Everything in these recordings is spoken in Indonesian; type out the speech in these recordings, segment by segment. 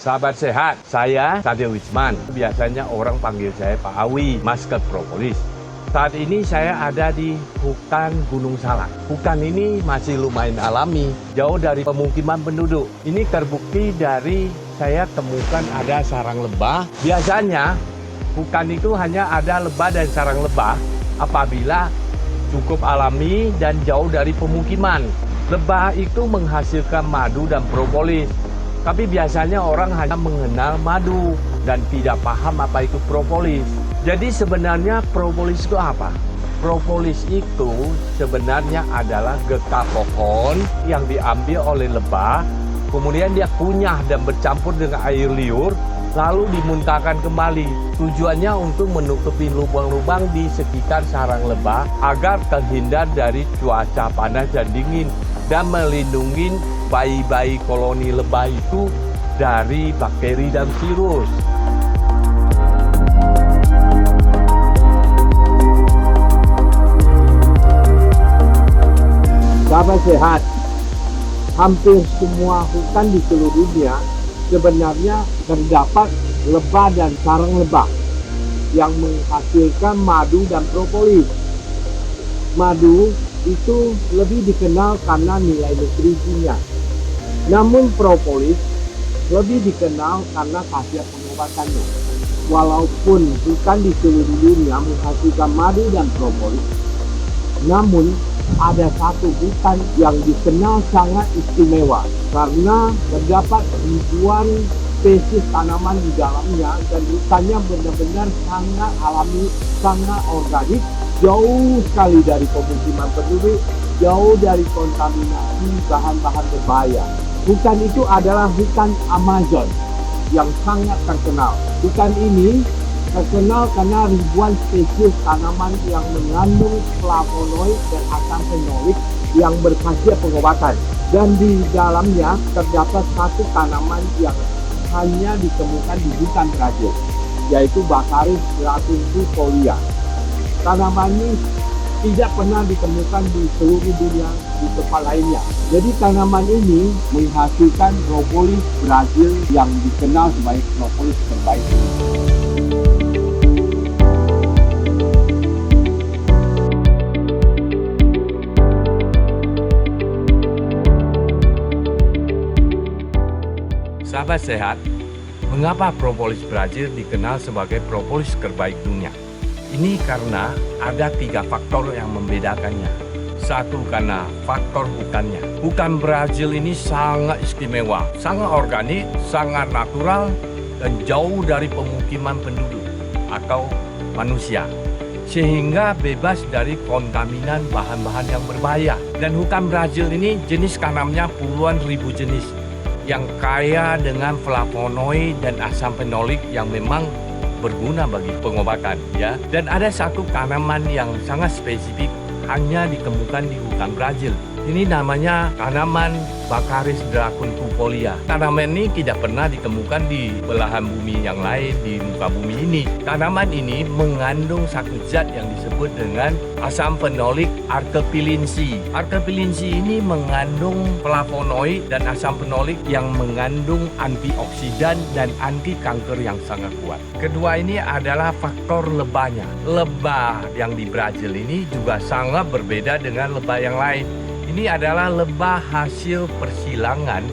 Sahabat sehat, saya Satya Wisman. Biasanya orang panggil saya Pak Awi, Masker Propolis. Saat ini saya ada di hutan Gunung Salak. Hutan ini masih lumayan alami, jauh dari pemukiman penduduk. Ini terbukti dari saya temukan ada sarang lebah. Biasanya hutan itu hanya ada lebah dan sarang lebah apabila cukup alami dan jauh dari pemukiman. Lebah itu menghasilkan madu dan propolis. Tapi biasanya orang hanya mengenal madu dan tidak paham apa itu propolis. Jadi sebenarnya propolis itu apa? Propolis itu sebenarnya adalah getah pohon yang diambil oleh lebah, kemudian dia kunyah dan bercampur dengan air liur, lalu dimuntahkan kembali. Tujuannya untuk menutupi lubang-lubang di sekitar sarang lebah agar terhindar dari cuaca panas dan dingin dan melindungi bayi-bayi koloni lebah itu dari bakteri dan virus. Sahabat sehat, hampir semua hutan di seluruh dunia sebenarnya terdapat lebah dan sarang lebah yang menghasilkan madu dan propolis. Madu itu lebih dikenal karena nilai nutrisinya. Namun propolis lebih dikenal karena khasiat pengobatannya. Walaupun hutan di seluruh dunia menghasilkan madu dan propolis, namun ada satu hutan yang dikenal sangat istimewa karena terdapat ribuan spesies tanaman di dalamnya dan hutannya benar-benar sangat alami, sangat organik, jauh sekali dari pemukiman penduduk, jauh dari kontaminasi bahan-bahan berbahaya. Hutan itu adalah hutan Amazon yang sangat terkenal. Hutan ini terkenal karena ribuan spesies tanaman yang mengandung flavonoid dan asam fenolik yang berkhasiat pengobatan. Dan di dalamnya terdapat satu tanaman yang hanya ditemukan di hutan Brazil, yaitu Baccharis dracuncufolia. Tanaman ini tidak pernah ditemukan di seluruh dunia di tempat lainnya. Jadi tanaman ini menghasilkan propolis Brazil yang dikenal sebagai propolis terbaik. Sahabat sehat, mengapa propolis Brazil dikenal sebagai propolis terbaik dunia? Ini karena ada 3 faktor yang membedakannya. Satu, karena faktor hutannya. Hutan Brazil ini sangat istimewa, sangat organik, sangat natural, dan jauh dari pemukiman penduduk atau manusia. Sehingga bebas dari kontaminan bahan-bahan yang berbahaya. Dan hutan Brazil ini jenis tanamnya puluhan ribu jenis yang kaya dengan flavonoid dan asam fenolik yang memang berguna bagi pengobatan, ya. Dan ada satu tanaman yang sangat spesifik hanya ditemukan di hutan Brazil. Ini namanya tanaman Baccharis dracuncufolia. Tanaman ini tidak pernah ditemukan di belahan bumi yang lain di muka bumi ini. Tanaman ini mengandung satu zat yang disebut dengan asam fenolik artepilinsi. Artepilinsi ini mengandung flavonoid dan asam fenolik yang mengandung antioksidan dan anti kanker yang sangat kuat. Kedua ini adalah faktor lebahnya. Lebah yang di Brazil ini juga sangat berbeda dengan lebah yang lain. Ini adalah lebah hasil persilangan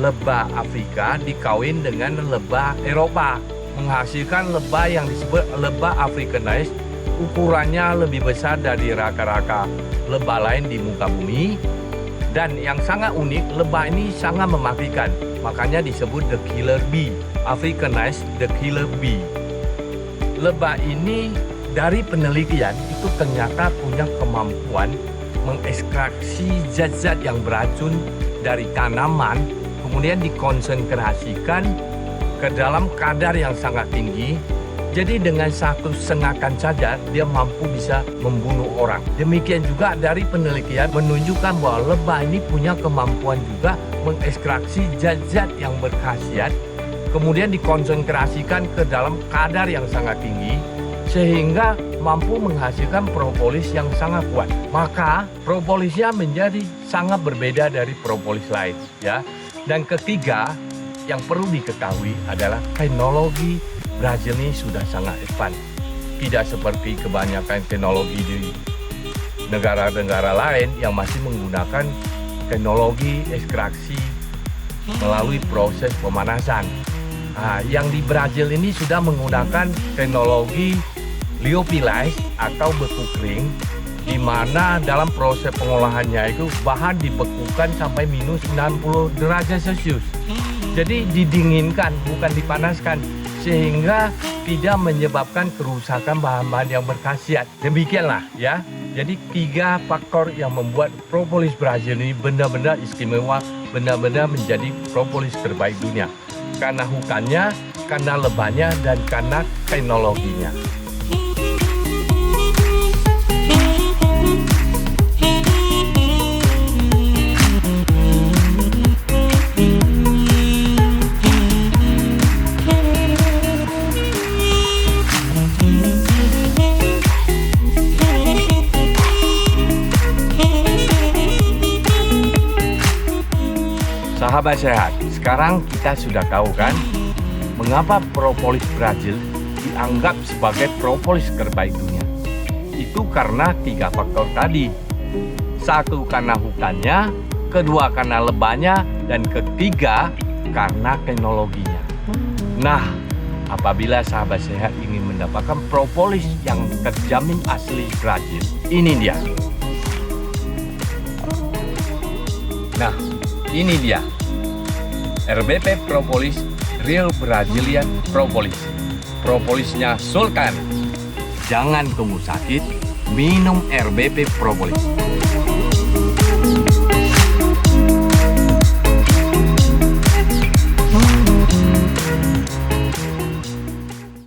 lebah Afrika dikawin dengan lebah Eropa, menghasilkan lebah yang disebut lebah Africanized. Ukurannya lebih besar dari rata-rata lebah lain di muka bumi. Dan yang sangat unik, lebah ini sangat mematikan, makanya disebut the killer bee, Africanized the killer bee. Lebah ini dari penelitian itu ternyata punya kemampuan mengekstraksi zat-zat yang beracun dari tanaman, kemudian dikonsentrasikan ke dalam kadar yang sangat tinggi. Jadi dengan satu sengakan saja dia mampu bisa membunuh orang. Demikian juga dari penelitian menunjukkan bahwa lebah ini punya kemampuan juga mengekstraksi zat-zat yang berkhasiat, kemudian dikonsentrasikan ke dalam kadar yang sangat tinggi, sehingga mampu menghasilkan propolis yang sangat kuat. Maka propolisnya menjadi sangat berbeda dari propolis lain, ya. Dan ketiga, yang perlu diketahui adalah teknologi Brazil ini sudah sangat advance. Tidak seperti kebanyakan teknologi di negara-negara lain yang masih menggunakan teknologi ekstraksi melalui proses pemanasan. Nah, yang di Brazil ini sudah menggunakan teknologi lyophilis atau beku kering, di mana dalam proses pengolahannya itu bahan dibekukan sampai minus 60 derajat Celcius. Jadi didinginkan, bukan dipanaskan, sehingga tidak menyebabkan kerusakan bahan-bahan yang berkhasiat. Demikianlah ya. Jadi 3 faktor yang membuat propolis Brazil ini benar-benar istimewa, benar-benar menjadi propolis terbaik dunia. Karena hutannya, karena lebahnya, dan karena teknologinya. Sahabat sehat, sekarang kita sudah tahu kan mengapa propolis Brazil dianggap sebagai propolis terbaik dunia. Itu karena 3 faktor tadi. 1 karena hutannya, 2 karena lebahnya, dan 3 karena teknologinya. Nah, apabila sahabat sehat ingin mendapatkan propolis yang terjamin asli Brazil, ini dia. Nah, ini dia. RBP Propolis Real Brazilian Propolis. Propolisnya Sulcan. Jangan tunggu sakit, minum RBP Propolis.